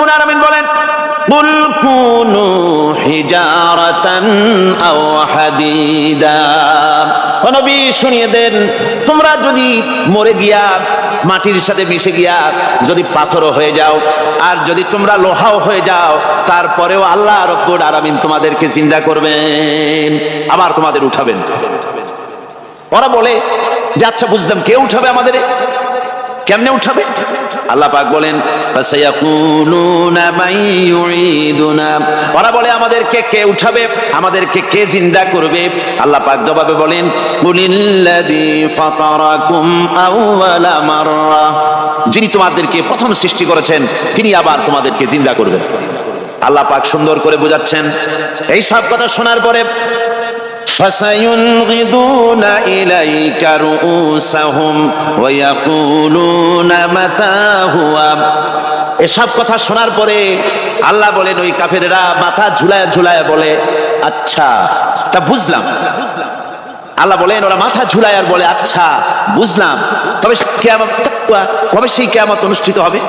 রাব্বুল আলামিন বলেন, কুল কুনু হিজারাতান আও হাদিদা। ও নবী শুনিয়ে দেন, তোমরা যদি মরে গিয়া মাটির সাথে মিশে গিয়া যদি পাথরও হয়ে যাও, আর যদি তোমরা লোহাও হয়ে যাও, তারপরেও আল্লাহ রাব্বুল আলামিন তোমাদেরকে জিন্দা করবেন, আবার তোমাদের উঠাবেন। ওরা বলে যে আচ্ছা বুঝলাম, কে উঠাবে আমাদের, কেমনে উঠাবে? আল্লাহ পাক বলেন, ফাসায়াকুলুনা মান ইউঈদুনা। ওরা বলে আমাদেরকে কে উঠাবে, আমাদেরকে কে জিন্দা করবে? আল্লাহ পাক জবাবে বলেন, কুলিল্লাযী ফাতারাকুম আউওয়ালা মাররা। যিনি তোমাদেরকে প্রথম সৃষ্টি করেছেন তিনি আবার তোমাদেরকে জিন্দা করবেন। আল্লাহ পাক সুন্দর করে বোঝাচ্ছেন। এই সব কথা শোনার পরে فَسَيُنْغِضُونَ إِلَيْكَ رُؤُوسَهُمْ وَيَقُولُونَ مَتَى هُوَ। এসব কথা শোনার পরে আল্লাহ বলেন, ওই কাফেরেরা মাথা ঝুলায় ঝুলায় বলে, আচ্ছা তা বুঝলাম। আল্লাহ বলেন, ওরা মাথা ঝুলায় আর বলে, আচ্ছা বুঝলাম, তবে কিয়ামত কবে সেই কিয়ামত অনুষ্ঠিত হবে?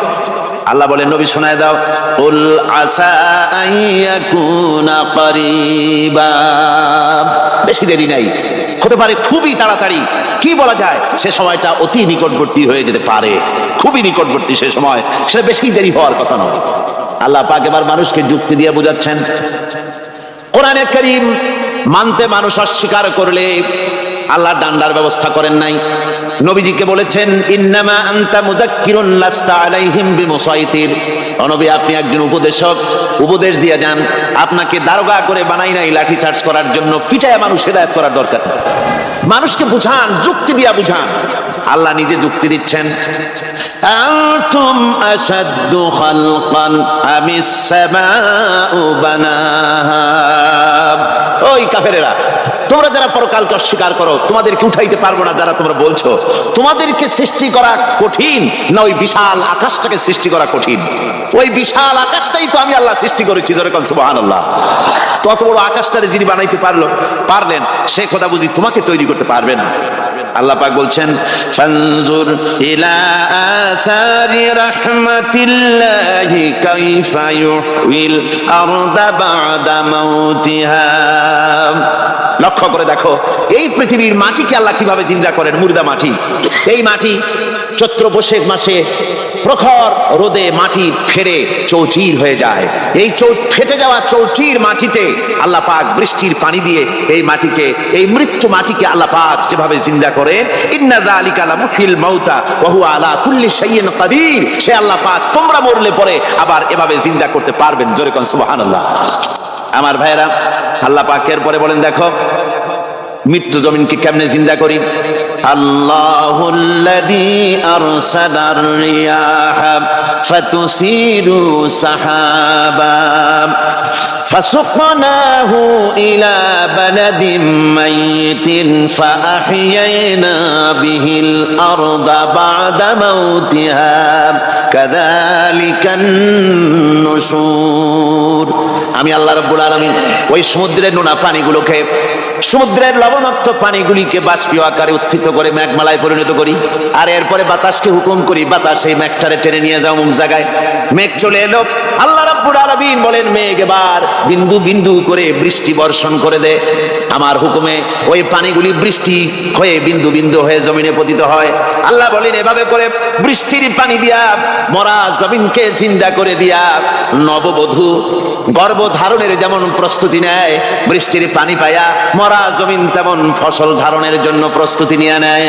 আল্লাহ বলেন, নবী শোনায় দাও, কুল আসা আইয়াকুনা করিবা। বেশি দেরি নাই, হতে পারে খুবই তাড়াতাড়ি। কি বলা যায়, সে সময়টা অতি নিকটবর্তী হয়ে যেতে পারে, খুবই নিকটবর্তী সে সময়, সেটা বেশি দেরি হওয়ার কথা নয়। আল্লাহ পাক এবার মানুষকে যুক্তি দিয়ে বোঝাচ্ছেন। কোরআনে কারীম মানতে মানুষ অস্বীকার করলে আল্লাহ ডান্ডার ব্যবস্থা করেন নাই। নবীজিকে বলেছেন, ইন্নামা আনতা মুযাক্কিরুন লাস্তা আলাইহিম বিমুসাইতির। ও নবী, আপনি একজন উপদেশক, উপদেশ দিয়ে যান। আপনাকে দারোগা করে বানাই নাই লাঠি চার্জ করার জন্য, পিটায় মানুষ হেদায়েত করার দরকার। মানুষকে বুঝান, যুক্তি দিয়া বুঝান। আল্লাহ নিজে যুক্তি দিচ্ছেন, আনতুম আশাদ্দু খালকান আমিস সামাউ বানাহা। ওই কাফেরেরা, তোমরা যারা পরকালকে অস্বীকার করো, তোমাদেরকে উঠাইতে পারবো না যারা তোমরা বলছো, তোমাদেরকে সৃষ্টি করা কঠিন না ওই বিশাল আকাশটাকে সৃষ্টি করা কঠিন? ওই বিশাল আকাশটাই তো আমি আল্লাহ সৃষ্টি করেছি, জোরে কোন সুবহানাল্লাহ। তত বড় আকাশটারে যিনি বানাইতে পারলেন, সে কথা বুঝি তোমাকে তৈরি করতে পারবে না? আল্লাহ পাক বলছেন, ফানজুর ইলা আসারি রাহমাতিল্লাহি কাইফা ইউহিল আরদা বা'দা মাউতিহা। লক্ষ্য করে দেখো, এই পৃথিবীর মাটিকে আল্লাহ কিভাবে জিন্দা করেন। মুর্দা মাটি, এই মাটি চৈত্র বৈশাখ মাসে প্রখর রোদে মাটি ফেটে চৌচির হয়ে যায়। এই ফেটে যাওয়া চৌচির মাটিতে আল্লাহ পাক বৃষ্টির পানি দিয়ে এই মাটিকে, এই মৃত্যু মাটিকে আল্লাহ পাক যেভাবে জিন্দা করেন, ইন্না যালিকা লামুহিল মাউতা ওয়া হুয়া আলা কুল্লি শাইইন কাদির। সে আল্লাহ পাক তোমরা মরলে পরে আবার এভাবে জিন্দা করতে পারবেন, জোরে কোন সুবহানাল্লাহ। আমার ভাইরা, আল্লাহ পাকের পরে বলেন, দেখো মৃত্যু জমিনকে কেমনে জিন্দা করি। আল্লাহুল্লাযী আরসালার রিয়াহা ফাতুসিরু সাহাবা ফাসুকনাহু ইলা বালাদিন মাইতিন ফাআহইয়ানা বিহিল আরদা বা'দা মাউতিহা কাযালিকান নুশুর। আমি আল্লাহ রাব্বুল আলামিন ওই সমুদ্রের নোনা পানিগুলোকে, সমুদ্রের লবণাক্ত পানিগুলিকে বাষ্পীয় আকারে উত্থিত করে মেঘমালায় পরিণত করি, আর এরপরে বাতাসকে হুকুম করি, বাতাস এই মেঘটারে টেনে নিয়ে যাও অমুক জায়গায়। মেঘ চলে এলো, আল্লাহ রাব্বুল আলামিন বলেন, মেঘ এবার বিন্দু বিন্দু করে বৃষ্টি বর্ষণ করে দে। আমার হুকুমে ওই পানিগুলি বৃষ্টি হয়ে বিন্দু বিন্দু হয়ে জমিনে পতিত হয়। আল্লাহ বলেন, এভাবে করে বৃষ্টির পানি দিয়া মরা জমিনকে জিন্দা করে দিয়া নববধূ গর্ভধারণের যেমন প্রস্তুতি নেয়, বৃষ্টির পানি পায়া মরা জমিন তেমন ফসল ধারণের জন্য প্রস্তুতি নিয়ে নেয়।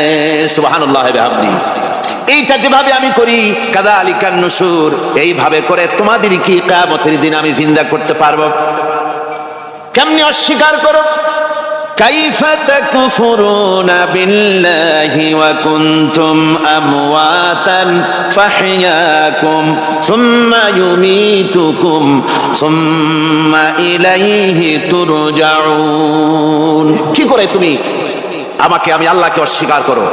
সুবহানাল্লাহ বিহামদি। এইটা যেভাবে আমি করি, কাযালিকান নুশুর, এইভাবে করে তোমাদের কি কিয়ামতের দিন আমি জিন্দা করতে পারবো? কেমনে অস্বীকার করো? কাইফা তাকফুরুনা বিল্লাহি ওয়া কুনতুম আমওয়াতান ফাহইয়াকুম সুম্মা ইউমীতুকুম সুম্মা ইলাইহি তুরজাউন। কি করে তুমি আমাকে, আমি আল্লাহকে অস্বীকার করো?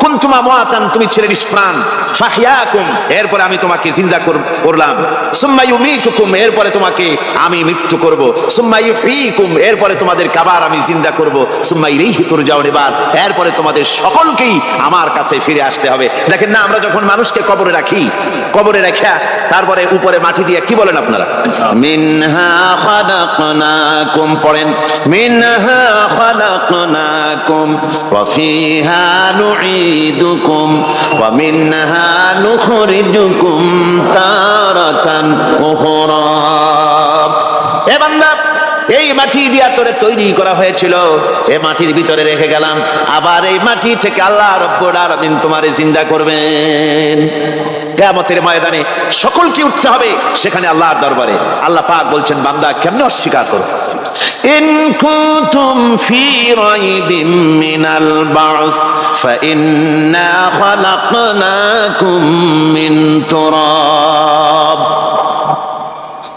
কুনতুম আমওয়াতান, তুমি ছিলে নিষ্প্রাণ, ফাহইয়াকুম, এরপরে আমি তোমাকে জিন্দা করলাম, সুম্মা ইউমীতুকুম, এরপরে তোমাকে আমি মৃত্যু করব, সুম্মা ইউহয়ীকুম, এরপরে তোমাদেরকে আবার আমি জিন্দা করব, সুম্মা ইলাইহি তুরজাউন, এরপরে তোমাদের সকলকেই আমার কাছে ফিরে আসতে হবে। দেখেন না, আমরা যখন মানুষকে কবরে রাখি, কবরে রাখা তারপরে উপরে মাটি দিয়ে কি বলেন আপনারা? মিনহা খালাকনাকুম, পড়েন, মিনহা খালাকনাকুম ওয়া ফিহা নুঈদুকুম ওয়া মিনহা নুখরিজুকুম তারাতান উখরা। এ বান্দা, এই মাটি দিয়া তোরে তৈরি করা হয়েছিল, এই মাটির ভিতরে রেখে গেলাম, আবার এই মাটি থেকে আল্লাহ রব্বুল আলামিন তোমারে জিন্দা করবেন। কিয়ামতের ময়দানে সকলকে উঠতে হবে সেখানে আল্লাহর দরবারে। আল্লাহ পাক বলছেন, বান্দা কেমনে অস্বীকার করো? ইন কুনতুম ফি রাইবিম মিনাল বা'স ফাইন্না খালাকনাকুম মিন তুরাব।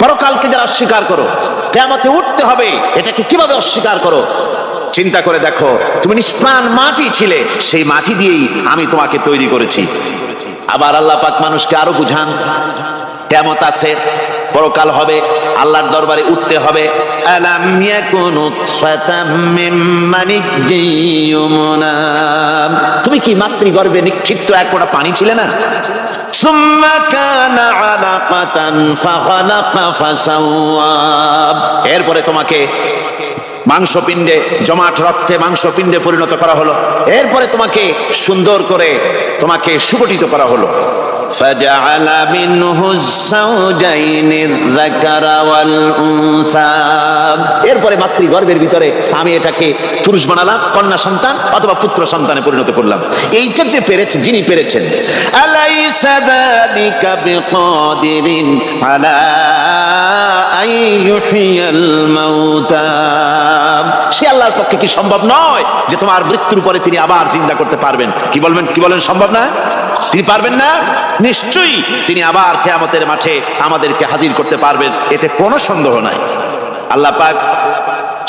পরকালকে যারা অস্বীকার করো, কিয়ামতে উঠতে হবে, এটাকে কিভাবে অস্বীকার করো? চিন্তা করে দেখো, তুমি নিষ্প্রাণ মাটি ছিলে, সেই মাটি দিয়েই আমি তোমাকে তৈরি করেছি। আবার আল্লাহ পাক মানুষকে আরো বুঝান, কিয়ামত আছে, পরকাল হবে, আল্লাহর দরবারে উঠতে হবে। আলাম ইয়াকুন নুতফাতাম মিন মানিয়্যিন ইউমনা, তুমি কি মাতৃগর্ভে নিক্ষিপ্ত এক ফোঁটা পানি ছিলে না? সুম্মা কানা আলাকাতান ফাখালাকা ফাসাওয়া, এরপরে তোমাকে মাংসপিণ্ডে, জমাট রক্তে মাংসপিণ্ডে পরিণত করা হলো, এরপরে তোমাকে সুন্দর করে তোমাকে সুগঠিত করা হলো। ফাজআলা মিনহু যাওজাইনি যাকারা ওয়াল উনসা, এরপরে মাতৃগর্ভের ভিতরে আমি এটাকে পুরুষ বানালাম, কন্যা সন্তান অথবা পুত্র সন্তানে পরিণত করলাম। এইটা যে পেরেছে, যিনি পেরেছেন, আলাইসা যালিকা বিকাদিরিন আলা আইয়ুহিয়াল মাউতা, সে আল্লাহর পক্ষে কি সম্ভব নয় যে তোমার মৃত্যুর পরে তিনি আবার জিন্দা করতে পারবেন? কি বলবেন, কি বলেন, সম্ভব না? তিনি পারবেন না? নিশ্চয়ই তিনি আবার কিয়ামতের মাঠে আমাদেরকে হাজির করতে পারবেন, এতে কোনো সন্দেহ নাই। আল্লাহ পাক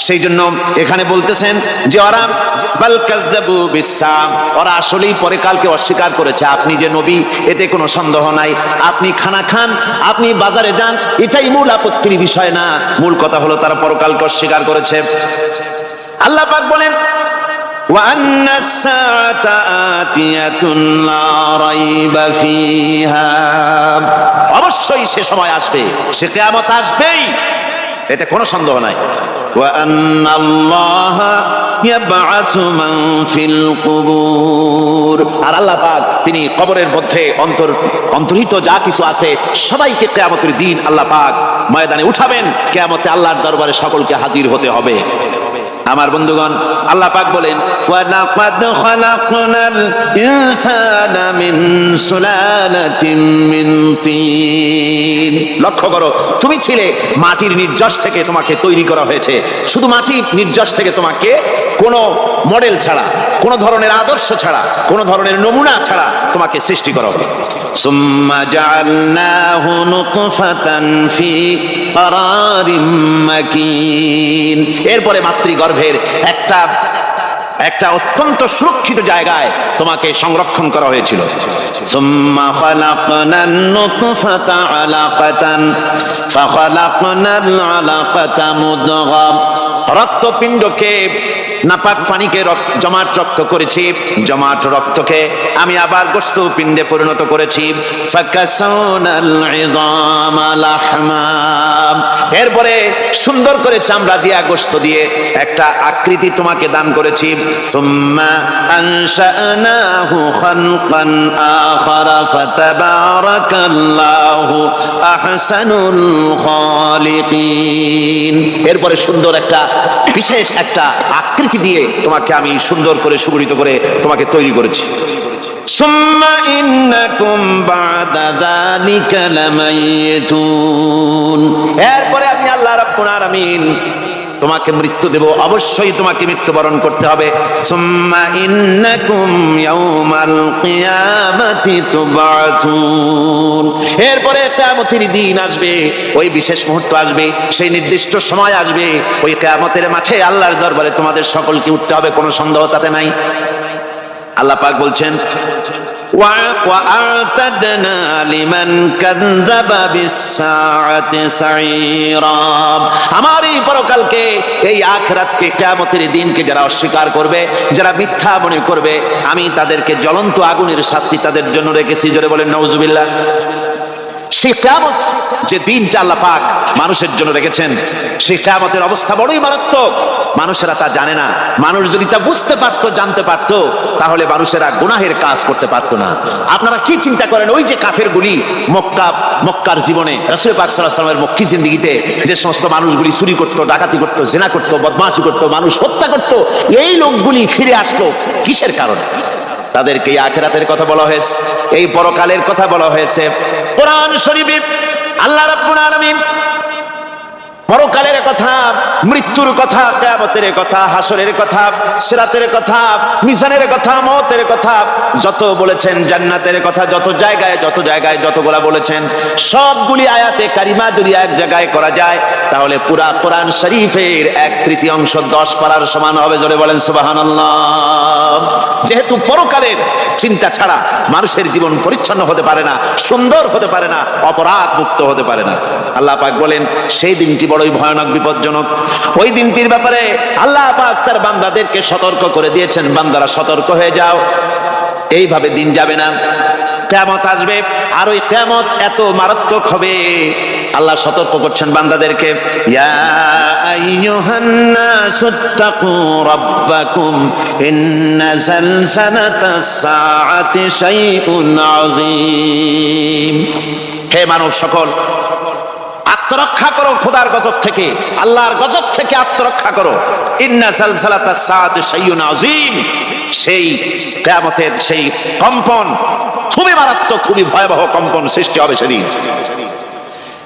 সেই জন্য এখানে বলতেছেন যে ওরা বাল কাযযাবু বিসসাম, ওরা আসলেই পরকালকে অস্বীকার করেছে। আপনি যে নবী, এতে কোনো সন্দেহ নাই। আপনি খানা খান, আপনি বাজারে যান, এটাই মূল আপত্তির বিষয় না। মূল কথা হলো তারা পরকালকে অস্বীকার করেছে। আল্লাহ পাক বলেন, ওয়া আন্নাস সাআতা আতিয়াতুন লা রাইবা ফিহা, অবশ্যই সে সময় আসবে, সে কিয়ামত আসবেই, এতে কোনো সন্দেহ নাই। ওয়া আন্নাল্লাহা ইয়াবআসু মান ফিল কুবুর, আর আল্লাহ পাক তিনি কবরের মধ্যে অন্তর্হিত যা কিছু আছে সবাইকে কিয়ামতের দিন আল্লাহ পাক ময়দানে উঠাবেন। কিয়ামতে আল্লাহর দরবারে সকলকে হাজির হতে হবে। আমার বন্ধুগণ, আল্লাহ পাক বলেন, ওয়া লাকাদ খালাকনাল ইনসানা মিন সুলালাতিন মিন তিন, লক্ষ্য করো, তুমি ছিলে মাটির নির্যাস থেকে তোমাকে তৈরি করা হয়েছে। শুধু মাটির নির্যাস থেকে তোমাকে কোনো মডেল ছাড়া, কোনো ধরনের আদর্শ ছাড়া, কোনো ধরনের নমুনা ছাড়া তোমাকে সৃষ্টি করা হবে। সুম্মা জাআলনাহু নুতফাতান ফি ক্বারারিম মাকিন, এরপরে মাতৃগর্ভের একটা অত্যন্ত সুরক্ষিত জায়গায় তোমাকে সংরক্ষণ করা হয়েছিল। সুম্মা খালাকনান নুতফাতা আলাকাতান ফাখালাকনাল আলাকাতা মুদগা, রক্তপিণ্ডকে, নাপাক পানিকে জমাট রক্ত করেছি, জমাট রক্তকে আমি আবার গোশত পিণ্ডে পরিণত করেছি। ফাকাসাউনাল ইযামা লাহমা, এরপরে সুন্দর করে চামড়া দিয়ে, গোশত দিয়ে একটা আকৃতি তোমাকে দান করেছি। সুম্মা আনশানাহু খালকান আখারা ফাতাবারাকাল্লাহু আহসানুল খালিকিন, এরপরে সুন্দর একটা বিশেষ একটা আকৃতি দিয়ে তোমাকে আমি সুন্দর করে সুগঠিত করে তোমাকে তৈরি করেছি। সুম্মা ইন্নাকুম বা'দা যালিকা লামাইতুন, এরপরে আমি আল্লাহ রাব্বুল আলামিন তোমাকে মৃত্যু দেব, অবশ্যই তোমাকে মৃত্যুবরণ করতে হবে। সুম্মা ইন্নাকুম ইয়াউমাল কিয়ামাতি তুবআসুন, এরপরে কিয়ামতের দিন আসবে, ওই বিশেষ মুহূর্ত আসবে, সেই নির্দিষ্ট সময় আসবে, ওই কিয়ামতের মাঠে আল্লাহর দরবারে তোমাদের সকলকে উঠতে হবে, কোনো সন্দেহ তাতে নাই। আল্লাহ পাক বলছেন وَأَعْتَدْنَا لِمَنْ كَذَّبَ بِالسَّاعَةِ سَعِيرًا। আমার এই পরকালকে, এই আখিরাতকে, কিয়ামতের দিনকে যারা অস্বীকার করবে, যারা মিথ্যা মনে করবে, আমি তাদেরকে জ্বলন্ত আগুনের শাস্তি তাদের জন্য রেখেছি। জোরে বলেন নাউজুবিল্লাহ। সেই কিয়ামত যে দিনটা আল্লাহ পাক মানুষের জন্য রেখেছেন, সেই কিয়ামতের অবস্থা বড়ই মারাত্মক। মানুষেরা তা জানে না। মানুষ যদি তা বুঝতে পারতো, জানতে পারতো, তাহলে মানুষেরা গুনাহের কাজ করতে পারতো না। আপনারা কি চিন্তা করেন, ওই যে কাফেরগুলি মক্কার জীবনে রাসূল পাক সাল্লাল্লাহু আলাইহি ওয়াসাল্লামের মক্কি জিন্দেগিতে যে সমস্ত মানুষগুলি চুরি করতো, ডাকাতি করতো, জিনা করতো, বদমাশি করতো, মানুষ হত্যা করতো, এই লোকগুলি ফিরে আসলো কিসের কারণে? তাদেরকে আখিরাতের কথা বলা হয়েছে, এই পরকালের কথা বলা হয়েছে। কোরআন শরীফে আল্লাহ রাব্বুল আলামিন পরকালের কথা, মৃত্যুর কথা, কিয়ামতের কথা, হাসরের কথা, সিরাতের কথা, মিজানের কথা, মওতের কথা যত বলেছেন, জান্নাতের কথা যত জায়গায় যতগুলা বলেছেন, সবগুলি আয়াতে কারিমা যদি এক জায়গায় করা যায়, তাহলে পুরা কোরআন শরীফের 1/3 10 পারার সমান হবে। জোরে বলেন সুবহানাল্লাহ। যেহেতু পরকালের চিন্তা ছাড়া মানুষের জীবন পরিচ্ছন্ন হতে পারে না, সুন্দর হতে পারে না, অপরাধ মুক্ত হতে পারে না। আল্লাহ পাক বলেন সেই দিনটি বড়ই ভয়ানক, বিপজ্জনক। ওই দিনটির ব্যাপারে আল্লাহ পাক তার বান্দাদেরকে সতর্ক করে দিয়েছেন, বান্দারা সতর্ক হয়ে যাও, এইভাবে দিন যাবে না, কিয়ামত আসবে। আর ওই কিয়ামত এত মারাত্মক হবে, আল্লাহ সতর্ক করছেন বান্দাদেরকে, ইয়া আইয়ুহান নাসুত্তাকু রাব্বাকুম ইন্না যালজালাতাস সাআতি শাইউন আযীম। হে মানব সকল, আত্মরক্ষা করো খোদার গজব থেকে, আল্লাহর গজব থেকে আত্মরক্ষা করো। ইন্না যালজালাতাস সাআতি শাইউন আযীম। সেই কিয়ামতের সেই কম্পন খুবই মারাত্মক, খুবই ভয়াবহ কম্পন সৃষ্টি হবে সেদিন।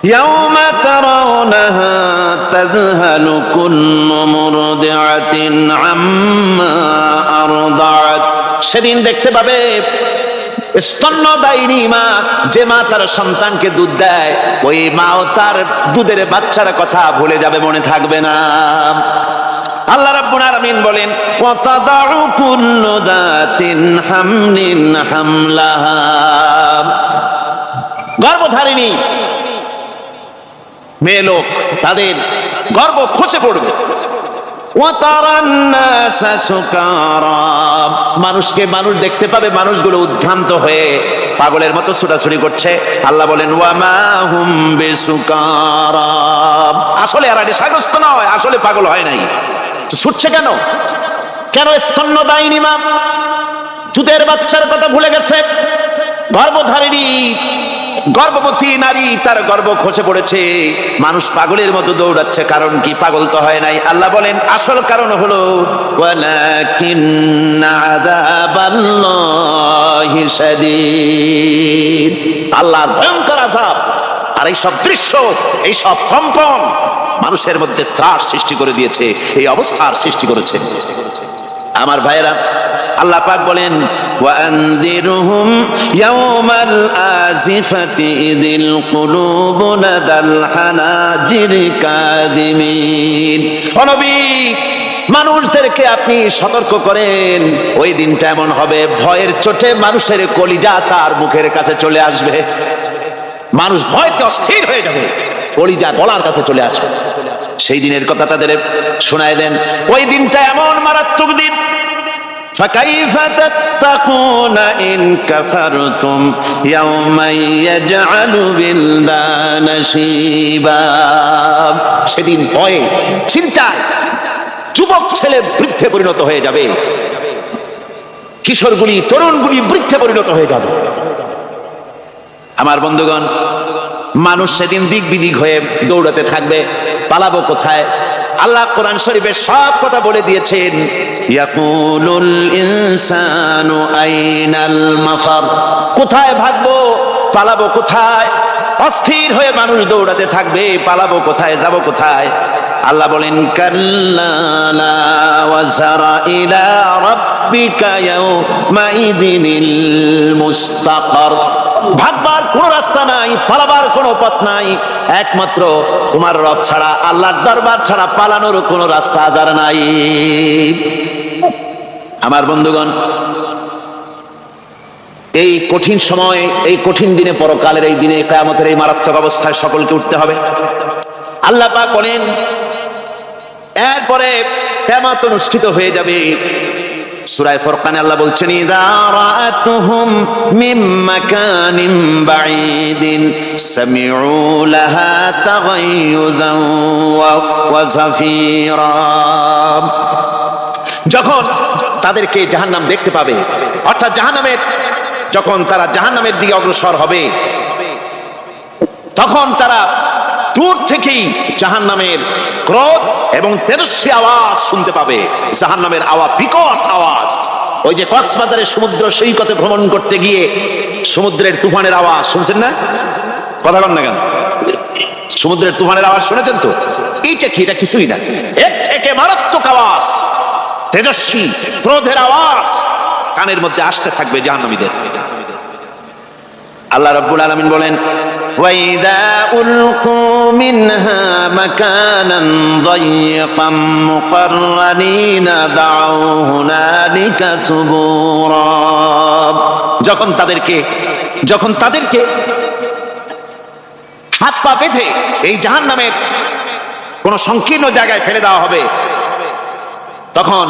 ইয়াউমা তারাউনাহা তাযহালু কুল্লু মুরদিআতিন আম্মা আরদাআত। সেদিন দেখতে পাবে স্তন্যদায়িনী মা, যে মা তার সন্তানকে দুধ দেয়, ওই মাও তার দুধের বাচ্চার কথা ভুলে যাবে, মনে থাকবে না। আল্লাহ রাব্বুল আলামিন বলেন ওয়া তাদাউ কুল্লু যাতিন হামলিন হামলাহা। গর্ভধারিণী মেয়ে লোক, তাদের গর্ভ খসে পড়বে। ওয়া তারান নাসা সুকারা। মানুষকে মানুষ দেখতে পাবে, মানুষগুলো উদ্ভ্রান্ত হয়ে পাগলের মতো ছোটাছুটি করছে। আল্লাহ বলেন ওয়া মা হুম বিসুকারা। আসলে এরা নেশাগ্রস্ত নয়, আসলে পাগল হয় নাই। ছুটছে কেন? কেন? স্তন্যদায়িনী মা দুধের বাচ্চার কথা ভুলে গেছে। গর্ভধারিণী গর্ভবতী নারী, তার গর্ভ খসে পড়েছে, মানুষ পাগলের মতো দৌড়াচ্ছে। কারণ কি? পাগল তো হয় নাই। আল্লাহ বলেন আসল কারণ হলো ওয়ালাকিন্না আযাবাল্লাহি শাদীদ। আল্লাহর ভয়ঙ্কর আযাব আর এই সব দৃশ্য, এই সব কম্পন মানুষের মধ্যে ত্রাস সৃষ্টি করে দিয়েছে, এই অবস্থার সৃষ্টি করেছে। আমার ভাইরা, আল্লাহ পাক বলেন ওয়ানযিরহুম ইয়াওমাল আজিফাতি ইযিল কুলুবু লাদাল হানাজিরি কাযিমিন। ও নবী, মানুষদেরকে আপনি সতর্ক করেন, ওই দিনটা এমন হবে, ভয়ের চোটে মানুষের কলিজা তার মুখের কাছে চলে আসবে। মানুষ ভয়তে অস্থির হয়ে যাবে, কলিজা গলার কাছে চলে আসবে। সেই দিনের কথা তাদের শোনায় দেন। ওই দিনটা এমন মারাত্মক দিন। فكيف تتقون إن كفرتم يوما يجعل الولدان شيبا। সেদিন ভয়ে চিন্তায় যুবক ছেলে বৃদ্ধে পরিণত হয়ে যাবে, কিশোরগুলি তরুণগুলি বৃদ্ধে পরিণত হয়ে যাবে। আমার বন্ধুগণ, মানুষ সেদিন দিক বিদিক হয়ে দৌড়াতে থাকবে, পালাবো কোথায়? আল্লাহ কোরআন শরীফে সব কথা বলে দিয়েছেন। ইয়াকুলুল ইনসানু আইনাল মাফার। কোথায় ভাগবো, পালাবো কোথায়? অস্থির হয়ে মানুষ দৌড়াতে থাকবে, পালাবো কোথায়, যাব কোথায়? আল্লাহ বলেন কাল্লা লা ওয়াজরা ইলা রাব্বিকা ইয়াউমাইযিনিল মুস্তাকার। ভাগবার কোনো রাস্তা নাই, পালাবার কোনো পথ নাই, একমাত্র তোমার রব ছাড়া, আল্লাহর দরবার ছাড়া পালানোর কোনো রাস্তা আজার নাই। আমার বন্ধুগণ, এই কঠিন সময়, এই কঠিন দিনে, পরকালের এই দিনে, কিয়ামতের এই মারাত্মক অবস্থায় সকলকে উঠতে হবে। আল্লাহ পাক বলেন, এরপরে কিয়ামত অনুষ্ঠিত হয়ে যাবে। সূরা ফুরকানে আল্লাহ বলছেন, ইযা রাআতুহুম মিন মাকানিন বাঈদিন সামিউ লাহা তাগায়ুযান ওয়া যাফীরা। যখন তাদেরকে জাহান্নাম দেখতে পাবে, অর্থাৎ জাহান্নামের, যখন তারা জাহান্নামের দিকে অগ্রসর হবে, তখন তারা দূর থেকেই জাহান্নামের ক্রোধ এবং তেজস্বী আওয়াজ শুনতে পাবে। জাহান্নামের আওয়াজ, বিকট আওয়াজ। ওই যে কক্সবাজারের সমুদ্র সৈকতে ভ্রমণ করতে গিয়ে সমুদ্রের তুফানের আওয়াজ শুনছেন না? কথা বলেন না কেন? সমুদ্রের তুফানের আওয়াজ শুনেছেন তো? এইটা কি? এটা কিছুই না, এর থেকে মারাত্মক আওয়াজ, তেজস্বী ক্রোধের আওয়াজ কানের মধ্যে আসতে থাকবে জাহান্নামীদের। আল্লাহ রাব্বুল আলামিন বলেন, ওয়াইদা উলকু মিনহা মাকানান দায়িকাম মুকাররানিনা দাউ হুনালিকা সুবুরা। যখন তাদেরকে হাত পা বেঁধে এই জাহান্নামের কোন সংকীর্ণ জায়গায় ফেলে দেওয়া হবে, তখন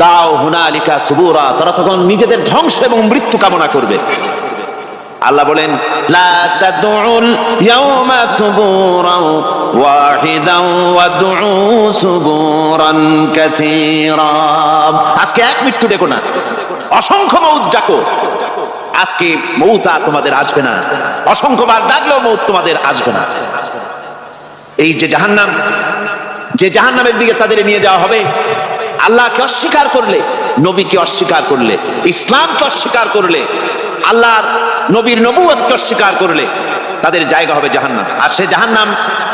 দাউ হুনালিকা সুবুরা, তারা তখন নিজেদের ধ্বংস এবং মৃত্যু কামনা করবে। আল্লাহ বলেন, লা তাদউল ইয়াওমা সুবুরান ওয়াহিদান ওয়াদউ সুবুরান কাসীরা। আজকে এক মৃত্যু দেখো না, অসংখ্য মউত ডাকো। আজকে মউত আর তোমাদের আসবে না, অসংখ্যবার ডাকলেও মউত তোমাদের আসবে না। এই যে জাহান্নাম, যে জাহান্নামের দিকে তাদের নিয়ে যাওয়া হবে, আল্লাহকে অস্বীকার করলে, নবীকে অস্বীকার করলে, ইসলামকে অস্বীকার করলে, আল্লাহর নবীর নবুয়তকে অস্বীকার করলে তাদের জায়গা হবে জাহান্নাম। আর সে জাহান্নাম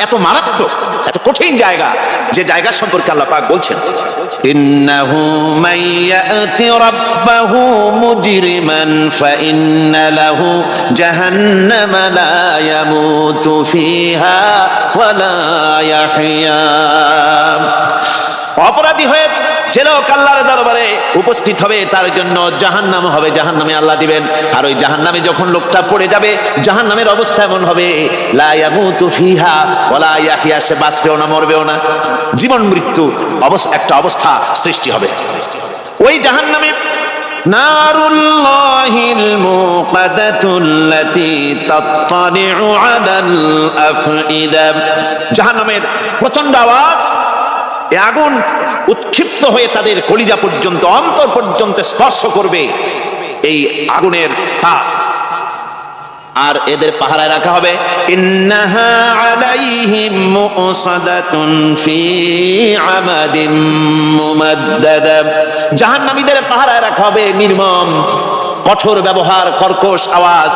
এত মারাত্মক, এত কঠিন জায়গা, যে জায়গা সম্পর্কে আল্লাহ পাক বলছেন, ইন্নাহু মাইয়াতি রাব্বাহু মুজরিমান ফাইন্না লাহু জাহান্নামা লা ইয়ামুতু ফিহা ওয়া লা ইয়াহইয়া। অপরাধী হয়ে যে লোক আল্লাহর দরবারে উপস্থিত হবে, তার জন্য জাহান্নাম হবে, জাহান্নামে আল্লাহ দিবেন। আর ওই জাহান্নামে যখন লোকটা পড়ে যাবে, জাহান্নামের অবস্থা এমন হবে, লা ইয়ামুতু ফিহা ওয়া লা ইয়াহইয়া, সে বাঁচবেও না, মরবেও না, জীবন মৃত্যু একটা অবস্থা সৃষ্টি হবে। ওই জাহান্নামে নারুল্লাহিল মুকাদাতুল্লাতী তাত্তালিউ আলাল আফইদা। জাহান্নামের প্রচন্ড আওয়াজ, এই আগুন উৎক্ষিপ্ত হয়ে তাদের কলিজা পর্যন্ত, অন্তর পর্যন্ত স্পর্শ করবে এই আগুনের তাপ। আর এদের পাহারায় রাখা হবে, ইন্নাহা আলাইহিম মুসাদাতুন ফি আমাদিন মুমাদ্দাদা। জাহান্নামীদের পাহারায় রাখা হবে নির্মম, কঠোর ব্যবহার, কর্কশ আওয়াজ,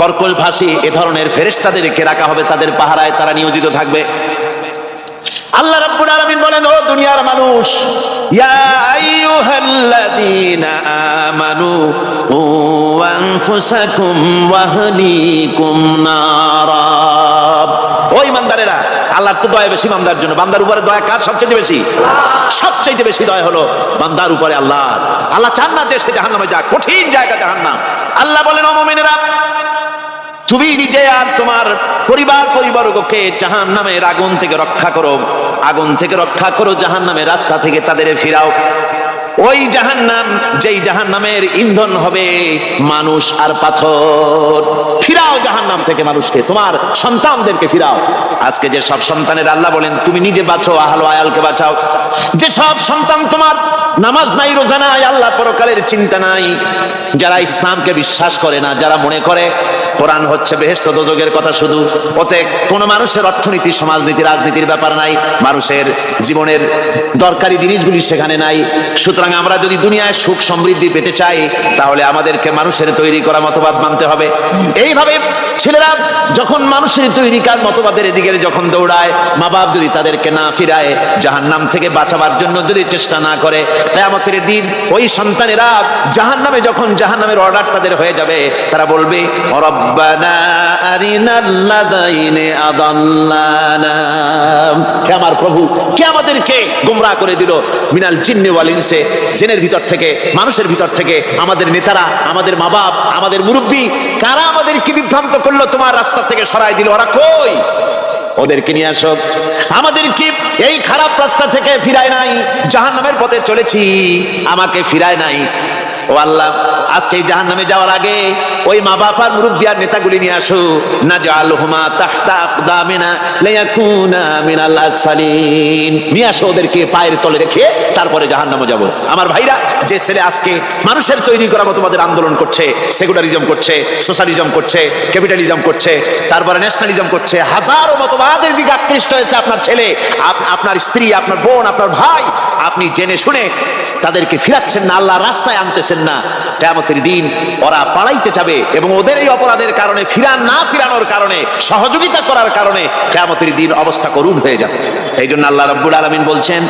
কর্কশ ভাষী এ ধরনের ফেরেশতাদেরকে রাখা হবে তাদের পাহারায়, তারা নিয়োজিত থাকবে। আল্লাহ রাব্বুল আলামিন বলেন, ও দুনিয়ার মানুষ, ইয়া আইয়ুহাল্লাযীনা আমানু ও আনফুসাকুম ওয়া আহলিকুম নারা। ও ইমানদারেরা, আল্লাহর তো দয়া বেশি বান্দার জন্য। বান্দার উপরে দয়া কার সবচেয়ে বেশি? সবচেয়ে বেশি দয়া হলো বান্দার উপরে আল্লাহ। আল্লাহ চান না যে সে জাহান্নামে যাক, কঠিন জায়গা জাহান্নাম। আল্লাহ বলেন, ও মুমিনেরা, তুমি নিজে আর তোমার পরিবারকে জাহান্নামের আগুন থেকে রক্ষা করো, আগুন থেকে রক্ষা করো, জাহান্নামের রাস্তা থেকে তাদের ফিরাও। ওই জাহান্নাম, যেই জাহান্নামের ইন্ধন হবে মানুষ আর পাথর। ফিরাও জাহান্নাম থেকে মানুষকে, তোমার সন্তানদেরকে ফিরাও। আজকে যে সব সন্তানের আল্লাহ বলেন তুমি নিজে বাঁচো, আহল আয়ালকে বাঁচাও। যে সব সন্তান তোমার নামাজ নাই, রোজা নাই, আল্লাহ পরকালের চিন্তা নাই, যারা ইসলামকে বিশ্বাস করে না, যারা মনে করে কোরআন হচ্ছে বেহেশত দোজখের কথা শুধু, ওতে কোনো মানুষের অর্থনীতি, সমাজনীতি, রাজনীতির ব্যাপার নাই, মানুষের জীবনের দরকারি জিনিসগুলি সেখানে নাই। সুতরাং আমরা যদি দুনিয়ায় সুখ সমৃদ্ধি পেতে চাই, তাহলে আমাদেরকে মানুষের তৈরি করা মতবাদ মানতে হবে। এইভাবে ছেলেরা যখন মানুষের তৈরিকার মতবাদের এদিকে যখন দৌড়ায়, মা বাপ যদি তাদেরকে না ফিরায়, জাহান্নাম থেকে বাঁচাবার জন্য যদি চেষ্টা না করে, কিয়ামতের দিন ওই সন্তানেরা জাহান্নামে, যখন জাহান্নামের অর্ডার তাদের হয়ে যাবে, তারা বলবে, রব্বি রব্বানা আরিনাল্লাযাইনি আদাল্লানা। হে আমার প্রভু, কে আমাদেরকে গোমরাহ করে দিল মিনাল জিন্নি ওয়াল ইনসি, জিনের ভিতর থেকে মানুষের ভিতর থেকে, আমাদের নেতারা, আমাদের মা বাপ, আমাদের মুরব্বী, কারা আমাদেরকে বিভ্রান্ত করলো, তোমার রাস্তা থেকে সরাই দিল, ওরা কই? ওদেরকে নিয়ে আসো। আমাদেরকে এই খারাপ রাস্তা থেকে ফিরায় নাই, জাহান্নামের পথে চলেছি, আমাকে ফিরায় নাই। ও আল্লাহ, আজকে জাহান্নামে যাওয়ার আগে ওই মা বাপ আর মুরব্বি আর নেতাগুলি নিয়ে আসো। নাজআলহুমা তাহতা আকদামিনা লিয়াকুনা মিনাল আসফালিন। নিয়ে আসো, ওদেরকে পায়ের তলে রেখে তারপরে জাহান্নামে যাব। আমার ভাইরা, যে ছেলে আজকে মানুষের তৈরি করা মতো আমাদের আন্দোলন করছে, সেকুলারিজম করছে, সোশ্যালিজম করছে, ক্যাপিটালিজম করছে, তারপরে ন্যাশনালিজম করছে, হাজারো মতবাদের দিকে আকৃষ্ট হয়েছে আপনার ছেলে, আপনার স্ত্রী, আপনার বোন, আপনার ভাই, আপনি জেনে শুনে তাদেরকে ফিরাচ্ছেন না, আল্লাহর রাস্তায় আনতেছেন না। কিয়ামতের দিন ওরা পালাইতে যাবে এবং ওদের এই অপরাধের কারণে, ফিরানোর কারণে, সহযোগিতা করার কারণে কিয়ামতের দিন অবস্থা করুণ হয়ে যাবে। এই জন্য আল্লাহ রাব্বুল আলামিন বলছেন,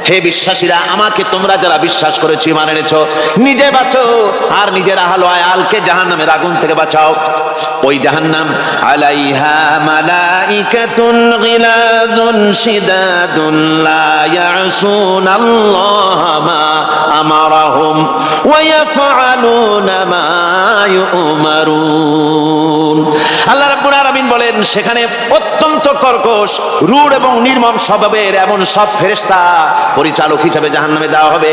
হে বিশ্বাসীরা, আমাকে তোমরা যারা বিশ্বাস করেছো, ঈমান এনেছো, নিজে বাঁচো আর নিজের আহল আয়ালকে জাহান্নামের আগুন থেকে বাঁচাও। ওই জাহান্নাম আলাইহা মালাইকাতুন গিলাযুন শিদাদুন লা ইয়াসুনাল্লাহা মা আমারাহুম ওয়া ইয়াফআলুনা মা ইউমারুন। আল্লাহ রাব্বুল আলামিন বলেন, সেখানে অত্যন্ত কর্কশ, রূঢ় এবং নির্মম স্বভাবের এমন সব ফেরেশতা পরিচালক হিসেবে জাহান্নামে দেওয়া হবে,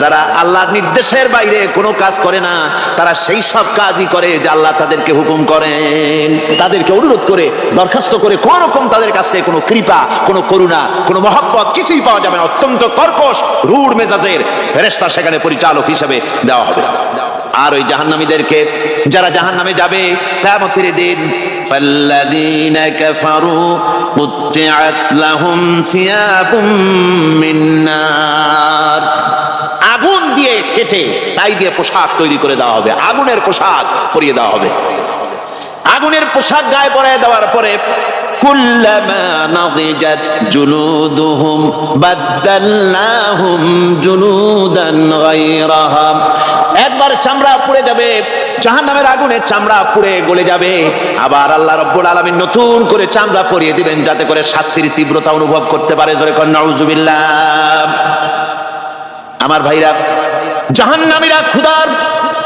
যারা আল্লাহর নির্দেশের বাইরে কোনো কাজ করে না। তারা সেই সব কাজই করে যা আল্লাহ তাদেরকে হুকুম করেন। তাদেরকে অনুরোধ করে, দরখাস্ত করে কোন রকম তাদের কাছ থেকে কোনো কৃপা, কোনো করুণা, কোনো মহব্বত কিছুই পাওয়া যাবে না। অত্যন্ত কর্কশ, রূঢ় মেজাজের ফেরেশতা সেখানে পরিচালক হিসেবে দেওয়া হবে। আর ওই জাহান্নামীদেরকে, যারা জাহান্নামে যাবে কিয়ামতের দিন, ফাল্লাযীনা কাফারু কুত্তিআত লাহুম সিয়াবুম মিন নার, আগুন দিয়ে কেটে তাই দিয়ে পোশাক তৈরি করে দেওয়া হবে, আগুনের পোশাক পরিয়ে দেওয়া হবে। আগুনের পোশাক গায়ে পরিয়ে দেওয়ার পরে কুল্লামা নাদিজাত জুলুদুহুম বাদদালনাহুম জুলুদান গায়রাহা, একবার চামড়া পুড়ে যাবে, জাহান্নামের আগুনে চামড়া পুড়ে গলে যাবে, আবার আল্লাহ রাব্বুল আলামিন নতুন করে চামড়া পরিয়ে দিবেন, যাতে করে শাস্তির তীব্রতা অনুভব করতে পারে। জোরে কোন নাউজুবিল্লাহ। আমার ভাইরা, জাহান্নামীরা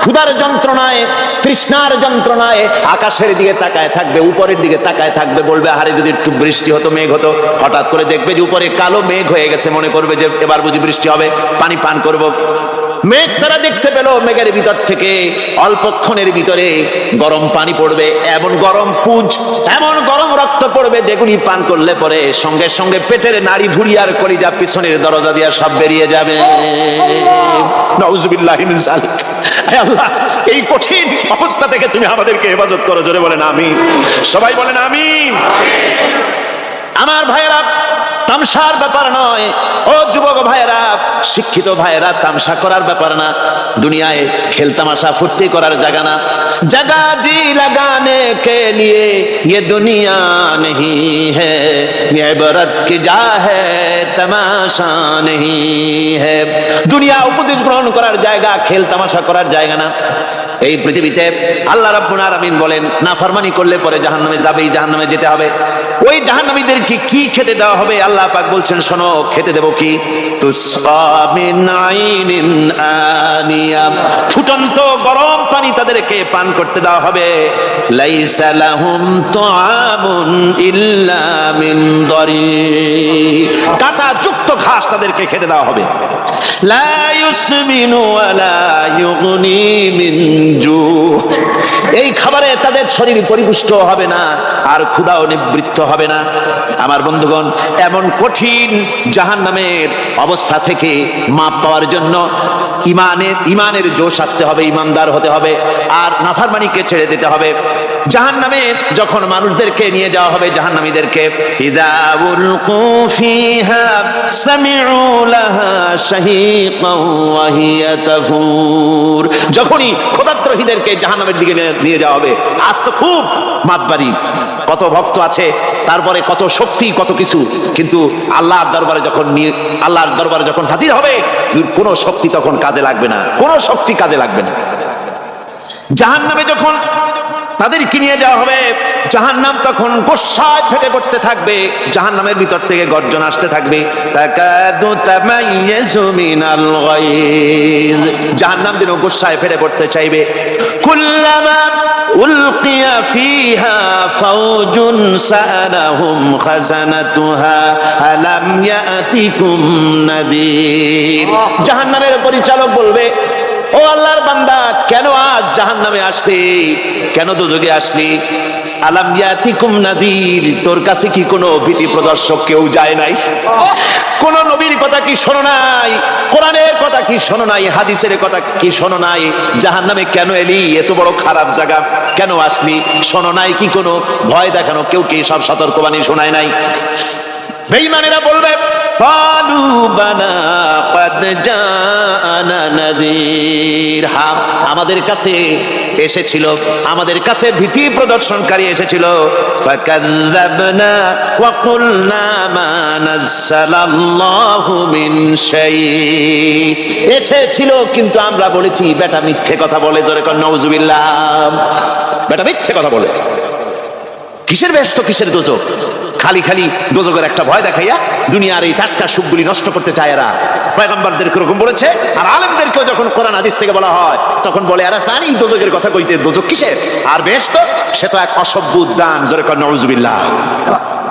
ক্ষুধার যন্ত্রণায়, তৃষ্ণার যন্ত্রণায় আকাশের দিকে তাকায় থাকবে, উপরের দিকে তাকায় থাকবে, বলবে, আরে যদি একটু বৃষ্টি হতো, মেঘ হতো। হঠাৎ করে দেখবে যে উপরে কালো মেঘ হয়ে গেছে, মনে করবে যে এবার বুঝি বৃষ্টি হবে, পানি পান করব। মেঘ তারা দেখতে পেল, মেঘের ভিতর থেকে অল্পক্ষণের ভিতরে গরম পানি পড়বে, এমন গরম পুঁজ, এমন গরম রক্ত পড়বে, যেগুলি পান করলে পরে সঙ্গে সঙ্গে পেটের নাড়ি ভুঁড়ি আর কলিজা পিছনের দরজা দিয়ে সব বেরিয়ে যাবে। নাউজুবিল্লাহি মিন যালিক। হে আল্লাহ, এই কঠিন অবস্থা থেকে তুমি আমাদেরকে হেফাজত করো। জোরে বলেন আমিন। সবাই বলেন আমিন। আমার ভাইয়েরা, তামসার ব্যাপার নয়। ও যুবক ভাইয়েরা, শিক্ষিত ভাইয়েরা, তামসা করার ব্যাপার না। দুনিয়ায় খেল তামাশা ফুর্তি করার জায়গা না। जगह जी लगाने के लिए ये दुनिया नहीं है, ये इबरत की जा है तमाशा नहीं है। দুনিয়া উপদেশ গ্রহণ করার জায়গা, খেল তামাশা করার জায়গা না। এই পৃথিবীতে আল্লাহ রাব্বুল আলামিন বলেন, নাফরমানি করলে পরে জাহান্নামে যাবেই, জাহান্নামে যেতে হবে। ওই জাহান্নামীদেরকে কি খেতে দেওয়া হবে? আল্লাহ পাক বলছেন, শোনো, খেতে দেব কি? তুসকা মিন আইনিন আনিয়া, ফুটন্ত গরম পানি তাদেরকে পান করতে দেওয়া হবে। লাইসা লাহুম তুআমুন ইল্লা মিন দারি, কাঁটা যুক্ত ঘাস তাদেরকে খেতে দেওয়া হবে। লা ইউসমিনু ওয়ালা ইউগনি মিন জু, এই খাবারে তাদের শরীর পরিপুষ্ট হবে না আর ক্ষুধাও নিবৃত্ত হবে না। আমার বন্ধুগণ, এমন কঠিন জাহান্নামের অবস্থা থেকে মাপ পাওয়ার জন্য ইমানের জোশ আসতে হবে, ইমানদার হতে হবে, আর নাফরমানিকে ছেড়ে দিতে হবে। জাহান্নামে যখন মানুষদেরকে নিয়ে যাওয়া হবে, জাহান্নামীদেরকে, ইযা উলকু ফিহা সামিউ লাহা শাহীকান ওয়া হিয়া তাফুর, যখনই ক্ষুধার্তহীনদেরকে জাহান্নামের দিকে নিয়ে যাওয়া হবে, আজ তো খুব মাতবাড়ি, কত ভক্ত আছে, তারপরে কত শক্তি, কত কিছু, কিন্তু আল্লাহর দরবারে যখন হাজির হবে, কোনো শক্তি তখন কাজে লাগবে না, কোনো শক্তি কাজে লাগবে না। জাহান্নামে যখন তাদেরকে নিয়ে যাওয়া হবে জাহান্নাম। তখন গোসায় ফেটে পড়তে থাকবে, জাহান্নামের ভিতর থেকে গর্জন আসতে থাকবে, তাকাদু তামাইয়াজু মিনাল গায়জ। জাহান্নাম যেন গোসায় ফেটে পড়তে চাইবে। কুল্লামা উলকিয়া ফিহা ফাওজুন সাআলাহুম খাজানাতুহা আলাম ইয়াতিকুম নাদির। জাহান্নামের পরিচালক বলবে, ও আল্লাহর বান্দা, কেন আজ জাহান্নামে আসলি, কেন দোজখে আসলি? আলাম ইয়াতিকুম নাদির, তোর কাছে কি কোনো ভীতি প্রদর্শক কেউ যায় নাই? কোন নবীর কথা কি শোনো নাই? কোরআনের কথা কি শোনো নাই? হাদিসের কথা কি শোনো নাই? জাহান্নামে কেন এলি? এত বড় খারাপ জায়গা কেন আসলি? শোনো নাই কি কোনো ভয় দেখানো কেউ কি সব সতর্কবাণী শোনায় নাই? বেঈমানেরা বলবে, ক্বালু বালা ক্বাদ জাআনা নাযীর, হ্যাঁ আমাদের কাছে এসেছিল, আমাদের কাছে ভীতি প্রদর্শনকারী এসেছিল। ফাকাযযাবনা ওয়া কুলনা মা নাযালাল্লাহু মিন শাই, এসেছিল কিন্তু আমরা বলেছি বেটা মিথ্যে কথা বলে। জোরে কর নাউযুবিল্লাহ। বেটা মিথ্যে কথা বলে। কিসের ব্যস্ত, কিসের দোজখ? খালি খালি দোজখের একটা ভয় দেখাইয়া দুনিয়ার এই টাটকা সুখগুলি নষ্ট করতে চায় এরা। পয়গম্বরদেরকে এরকম বলেছে, আর আলেমদেরকেও যখন কোরআন হাদিস থেকে বলা হয় তখন বলে এরা জানি দোজখের কথা কইতে, দোজখ কিসের? আর ব্যস্ত সে তো এক অসভ্য উদ্যান। জোরে কর নাউযুবিল্লাহ।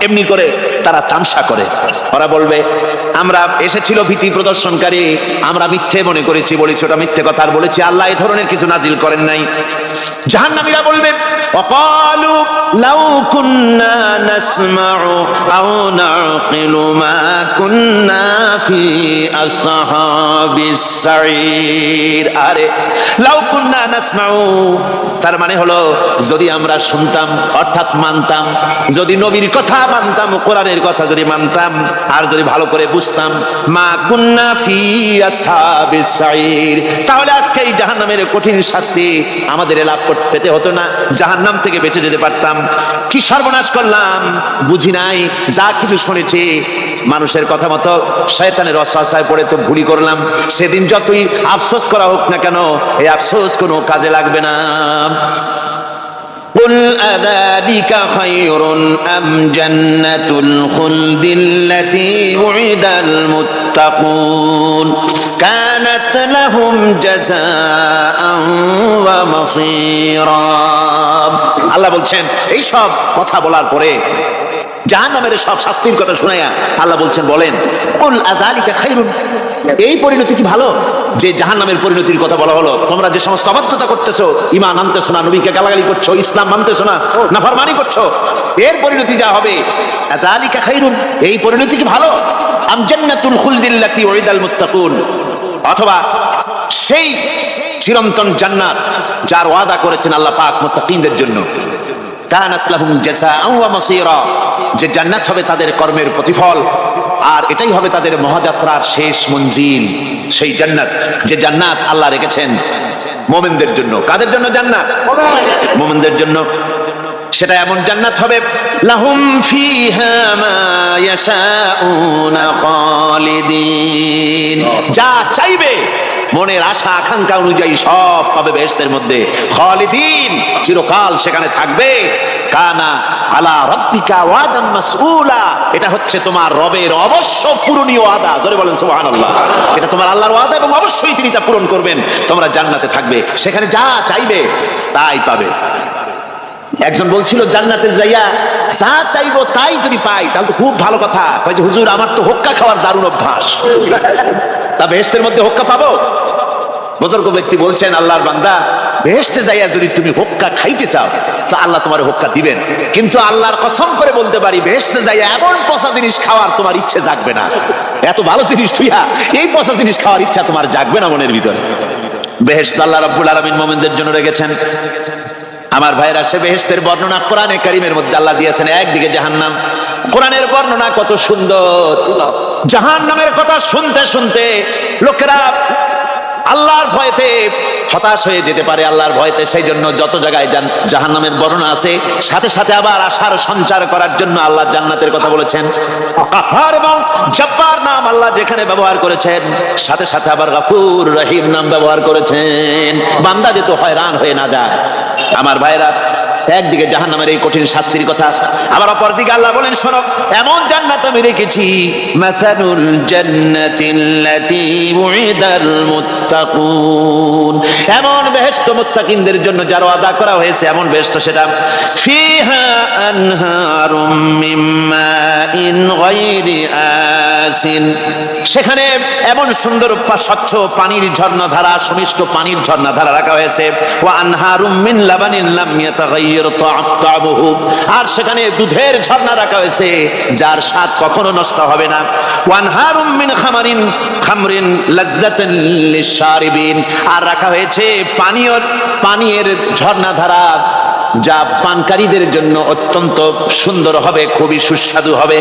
এমনি করে তারা তামসা করে। ওরা বলবে আমরা এসেছিল ভীতি প্রদর্শনকারী, আমরা মিথ্যে মনে করেছি, বলেছি ওটা মিথ্যে কথা, আর বলেছি আল্লাহ এই ধরনের কিছু নাজিল করেন নাই। জাহান্নামীরা বলবে, ওয়াকালু লাউ কুন্না নাসমাউ আও নাকিলু মা কুন্না ফি আসহাবিস সাঈর। আরে লাউ কুন্না নাসমাউ, তার মানে হলো যদি আমরা শুনতাম অর্থাৎ মানতাম, যদি নবীর কথা মানতাম, কোরআনের কথা যদি মানতাম, আর যদি ভালো করে বুঝতাম, মা কুন্না ফি আসহাবিস সাঈর, তাহলে আজকে এই জাহান্নামের কঠিন শাস্তি আমাদের লাভ পেতে হতো না, জাহান্নাম থেকে বেঁচে যেতে পারতাম। কি সর্বনাশ করলাম বুঝি নাই, যা কিছু শুনেছি মানুষের কথা মতো শয়তানের ওয়াসওয়াসায় পড়ে তো ভুলই করলাম। সেদিন যতই আফসোস করা হোক না কেন, এই আফসোস কোনো কাজে লাগবে না। قل أذلك خير أم جنة الخلد التي وعد المتقون كانت لهم جزاء ومصيرا। আল্লাহ বলছেন এই সব কথা বলার পরে, জাহান্নামের সব শাস্তির কথা শুনাইয়া আল্লাহ বলছেন, বলেন কুল আযালিকা খায়রুন, এই পরিণতি কি ভালো যে জাহান্নামের পরিণতির কথা বলা হলো? তোমরা যে সমস্ত অবাধ্যতা করতেছো, ঈমান আনতেছো না, নবীকে গালাগালি করছো, ইসলাম মানতেছো না, নাফরমানি করছো, এর পরিণতি যা হবে, আযালিকা খায়রুন, এই পরিণতি কি ভালো? আম জান্নাতুল খুলদিল্লাতী উইদাল মুত্তাকুন, অথবা সেই চিরন্তন জান্নাত যার ওয়াদা করেছেন আল্লাহ পাক মুত্তাকিনদের জন্য। কানাত লাহুম জাযাআন ওয়া মাসীরা, যে জান্নাত হবে তাদের কর্মের প্রতিফল, আর এটাই হবে তাদের মহাযাত্রার শেষ মঞ্জিল। সেই জান্নাত, যে জান্নাত আল্লাহ রেখেছেন মুমিনদের জন্য। কাদের জন্য জান্নাত? মুমিনদের জন্য। সেটা এমন জান্নাত হবে, লাহুম ফিহা মা ইয়াশাউনা খালিদিন, যা চাইবে মনের আশা আকাঙ্ক্ষা অনুযায়ী সব পাবে বেহেশতের মধ্যে। খালিদিন, চিরকাল সেখানে থাকবে। কানা আলা রাব্বিকা ওয়াদান মাসউলা, এটা হচ্ছে তোমার রবের অবশ্য পূরণীয় ওয়াদা। জোরে বলেন সুবহানাল্লাহ। এটা তোমার আল্লাহর ওয়াদা এবং অবশ্যই তিনি তা পূরণ করবেন। তোমরা জান্নাতে থাকবে, সেখানে যা চাইবে তাই পাবে। একজন বলছিল জান্নাতে যাইয়া যা চাইবো তাই যদি পাই তাহলে তো খুব ভালো কথা। কয়েছে হুজুর আমার তো হোক্কা খাওয়ার দারুণ অভ্যাস, তা বেহেশতের মধ্যে হোক্কা পাবো? বুজুর্গ ব্যক্তি বলছেন, আল্লাহর বান্দা, বেহেশতে যাইয়া যদি তুমি হোক্কা খাইতে চাও তা আল্লাহ তোমার হোক্কা দিবেন, কিন্তু আল্লাহর কসম করে বলতে পারি বেহেশতে যাইয়া এমন পচা জিনিস খাওয়ার তোমার ইচ্ছে জাগবে না। এত ভালো জিনিস তুইয়া এই পচা জিনিস খাওয়ার ইচ্ছা তোমার জাগবে না মনের ভিতরে। বেহেশত আল্লাহ রাব্বুল আলামিন মুমিনদের জন্য রেখেছেন। আমার ভাইরা, সে বেহেশতের বর্ণনা কোরআনে কারীমের মধ্যে আল্লাহ দিয়েছেন। একদিকে জাহান্নাম, কোরআনের বর্ণনা কত সুন্দর। জাহান্নামের কথা শুনতে শুনতে লোকেরা আল্লাহর ভয়তে হতাশ হয়ে যেতে পারে, আল্লাহর ভয়তে। সেই জন্য যত জায়গায় জাহান্নামের বর্ণনা আছে, সাথে সাথে আবার আশার সঞ্চার করার জন্য আল্লাহ জান্নাতের কথা বলেছেন। কাহার এবং জব্বার নাম আল্লাহ যেখানে ব্যবহার করেছেন, সাথে সাথে আবার গফুর রহিম নাম ব্যবহার করেছেন, বান্দা যেন হয়রান হয়ে না যায়। আমার ভাইরা, একদিকে জাহান্নামের এই কঠিন শাস্তির কথা, আবার অপরদিকে আল্লাহ বলেন শোনো, এমন জান্নাত আমি রেখেছি, মাসালুল জান্নাতিল্লাতী উইদাল মুত্তাকুন, এমন বেহেশত মুত্তাকিনদের জন্য যার ওয়াদা করা হয়েছে এমন বেহেশত, সেটা ফিহা আনহারুম মিন মাইন গায়রি আসিন, সেখানে এমন সুন্দর স্বচ্ছ পানির ঝর্ণাধারা, সুমিষ্ট পানির ঝর্ণাধারা রাখা হয়েছে, ওয়া আনহারুম মিন লাবানিন লাম ইয়াতাগায়্যার তা'আমুহু, আর সেখানে দুধের ঝর্ণা রাখা হয়েছে যার স্বাদ কখনো নষ্ট হবে না, ওয়া আনহারুম মিন খামরিন লাযযাতান লিশ-শারিবিন, আর রাখা হয়েছে পানীয়ের ঝর্ণাধারা যা পানকারীদের জন্য অত্যন্ত সুন্দর হবে, খুবই সুস্বাদু হবে,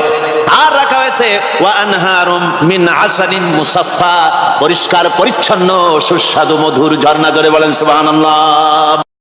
আর রাখা হয়েছে ওয়া আনহারুম মিন আসালিন মুসাফফা, পরিষ্কার পরিচ্ছন্ন সুস্বাদু মধুর ঝর্ণা। জোরে বলেন সুবহানাল্লাহ।